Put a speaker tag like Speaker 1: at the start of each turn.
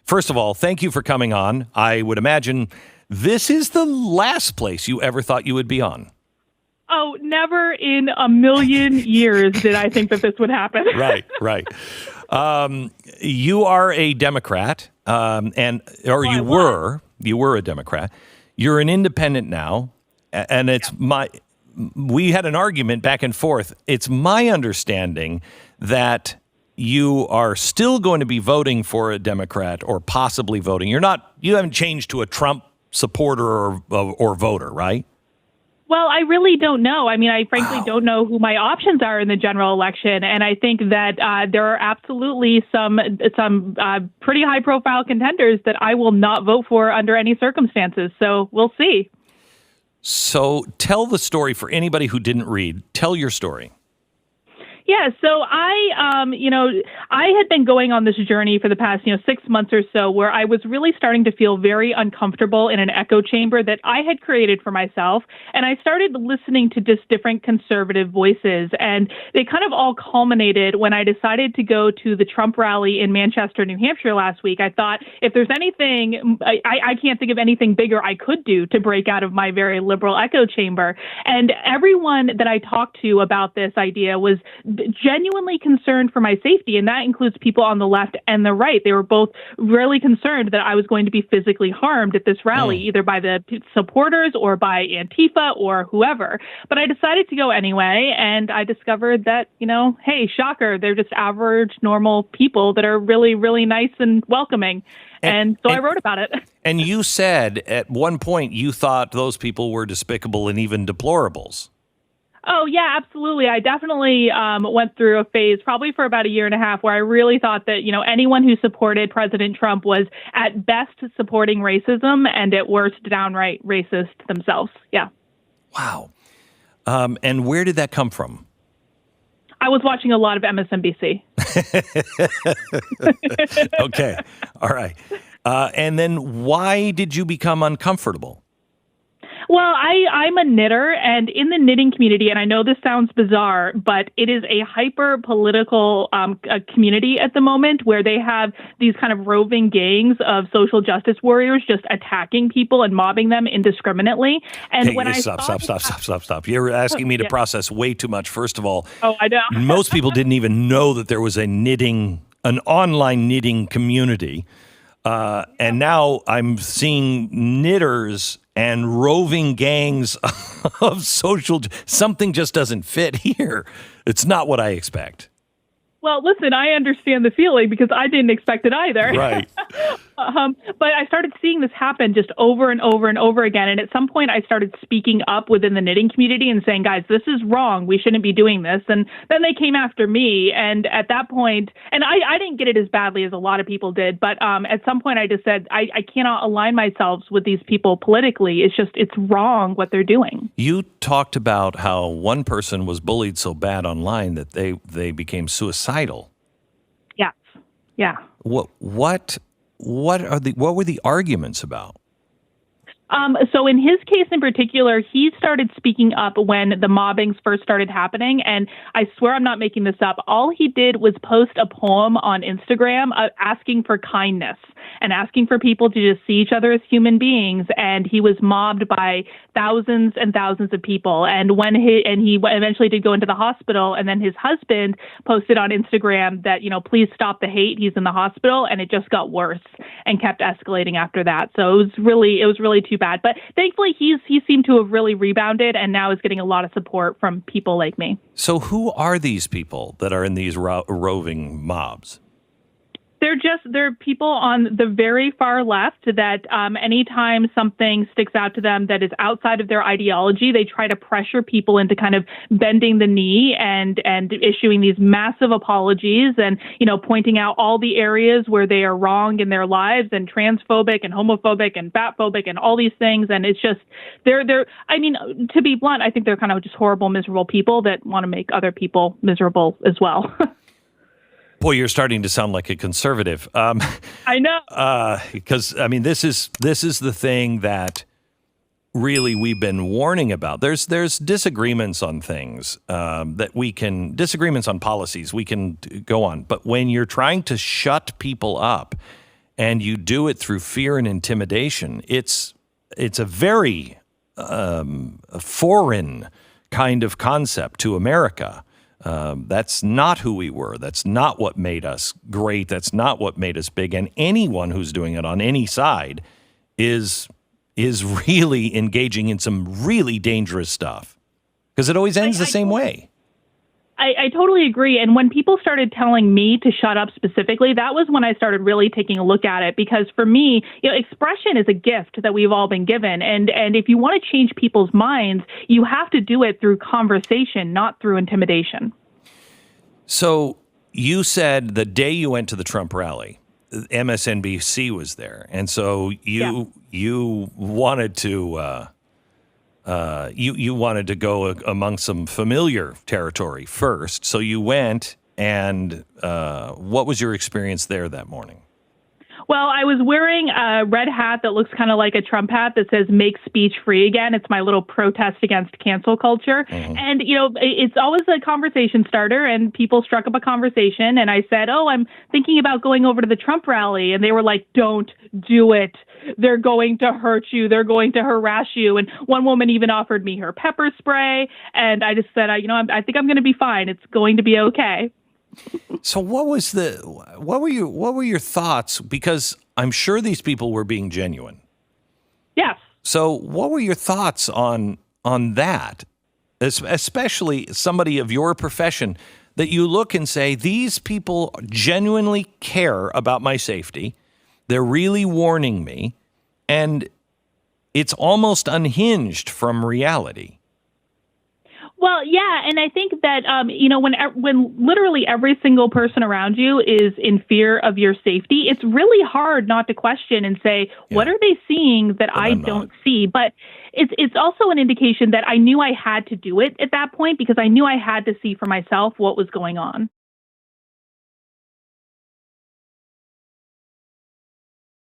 Speaker 1: first of all, thank you for coming on. I would imagine this is the last place you ever thought you would be on.
Speaker 2: Oh, never in a million years did I think that this would happen.
Speaker 1: Right. You are a Democrat, you were a Democrat. You're an independent now, and we had an argument back and forth. It's my understanding that you are still going to be voting for a Democrat or possibly voting. You haven't changed to a Trump supporter or voter, right?
Speaker 2: Well, I really don't know. I mean, I frankly don't know who my options are in the general election. And I think that there are absolutely some pretty high profile contenders that I will not vote for under any circumstances. So we'll see.
Speaker 1: So tell the story for anybody who didn't read. Tell your story.
Speaker 2: Yeah, so I had been going on this journey for the past, 6 months or so where I was really starting to feel very uncomfortable in an echo chamber that I had created for myself. And I started listening to just different conservative voices. And they kind of all culminated when I decided to go to the Trump rally in Manchester, New Hampshire last week. I thought if there's anything, I can't think of anything bigger I could do to break out of my very liberal echo chamber. And everyone that I talked to about this idea was genuinely concerned for my safety, and that includes people on the left and the right. They were both really concerned that I was going to be physically harmed at this rally, either by the supporters or by Antifa or whoever. But I decided to go anyway, and I discovered that, hey, shocker, they're just average, normal people that are really, really nice and welcoming. And so I wrote about it.
Speaker 1: And you said at one point you thought those people were despicable and even deplorables.
Speaker 2: Oh, yeah, absolutely. I definitely went through a phase, probably for about a year and a half, where I really thought that, anyone who supported President Trump was at best supporting racism and at worst downright racist themselves. Yeah.
Speaker 1: Wow. And where did that come from?
Speaker 2: I was watching a lot of MSNBC.
Speaker 1: Okay. All right. And then why did you become uncomfortable?
Speaker 2: Well, I'm a knitter, and in the knitting community, and I know this sounds bizarre, but it is a hyper-political community at the moment where they have these kind of roving gangs of social justice warriors just attacking people and mobbing them indiscriminately. And Stop.
Speaker 1: You're asking me to process way too much. First of all,
Speaker 2: I know.
Speaker 1: Most people didn't even know that there was an online knitting community. And now I'm seeing knitters and roving gangs of something just doesn't fit here. It's not what I expect.
Speaker 2: Well, listen, I understand the feeling because I didn't expect it either.
Speaker 1: Right.
Speaker 2: But I started seeing this happen just over and over and over again. And at some point, I started speaking up within the knitting community and saying, guys, this is wrong. We shouldn't be doing this. And then they came after me. And at that point, and I didn't get it as badly as a lot of people did. But at some point, I just said, I cannot align myself with these people politically. It's wrong what they're doing.
Speaker 1: You talked about how one person was bullied so bad online that they became suicidal.
Speaker 2: Yes. Yeah.
Speaker 1: What were the arguments about?
Speaker 2: So in his case in particular, he started speaking up when the mobbings first started happening. And I swear I'm not making this up. All he did was post a poem on Instagram asking for kindness and asking for people to just see each other as human beings. And he was mobbed by thousands and thousands of people. And he eventually did go into the hospital. And then his husband posted on Instagram that, please stop the hate. He's in the hospital. And it just got worse and kept escalating after that. So it was really too bad. But thankfully, he seemed to have really rebounded and now is getting a lot of support from people like me.
Speaker 1: So who are these people that are in these roving mobs?
Speaker 2: They're people on the very far left that anytime something sticks out to them that is outside of their ideology, they try to pressure people into kind of bending the knee and issuing these massive apologies and, pointing out all the areas where they are wrong in their lives and transphobic and homophobic and fatphobic and all these things. And it's just to be blunt, I think they're kind of just horrible, miserable people that want to make other people miserable as well.
Speaker 1: Boy, you're starting to sound like a conservative.
Speaker 2: I know.
Speaker 1: Because, this is the thing that really we've been warning about. There's disagreements on things disagreements on policies we can go on. But when you're trying to shut people up and you do it through fear and intimidation, it's a very foreign kind of concept to America. That's not who we were. That's not what made us great. That's not what made us big. And anyone who's doing it on any side is really engaging in some really dangerous stuff, because it always ends the same way.
Speaker 2: I totally agree. And when people started telling me to shut up specifically, that was when I started really taking a look at it. Because for me, expression is a gift that we've all been given. And if you want to change people's minds, you have to do it through conversation, not through intimidation.
Speaker 1: So you said the day you went to the Trump rally, MSNBC was there. And so you wanted to... you wanted to go among some familiar territory first. So you went, and what was your experience there that morning?
Speaker 2: Well, I was wearing a red hat that looks kind of like a Trump hat that says "Make speech free again." It's my little protest against cancel culture. Mm-hmm. And, it's always a conversation starter, and people struck up a conversation. And I said, I'm thinking about going over to the Trump rally. And they were like, don't do it. They're going to hurt you. They're going to harass you. And one woman even offered me her pepper spray. And I just said, I think I'm going to be fine. It's going to be okay.
Speaker 1: So what were your thoughts? Because I'm sure these people were being genuine.
Speaker 2: Yes.
Speaker 1: So what were your thoughts on that? Especially somebody of your profession, that you look and say, these people genuinely care about my safety. They're really warning me, and it's almost unhinged from reality.
Speaker 2: Well, yeah, and I think that when literally every single person around you is in fear of your safety, it's really hard not to question and say, what are they seeing that I don't see? But it's also an indication that I knew I had to do it at that point, because I knew I had to see for myself what was going on.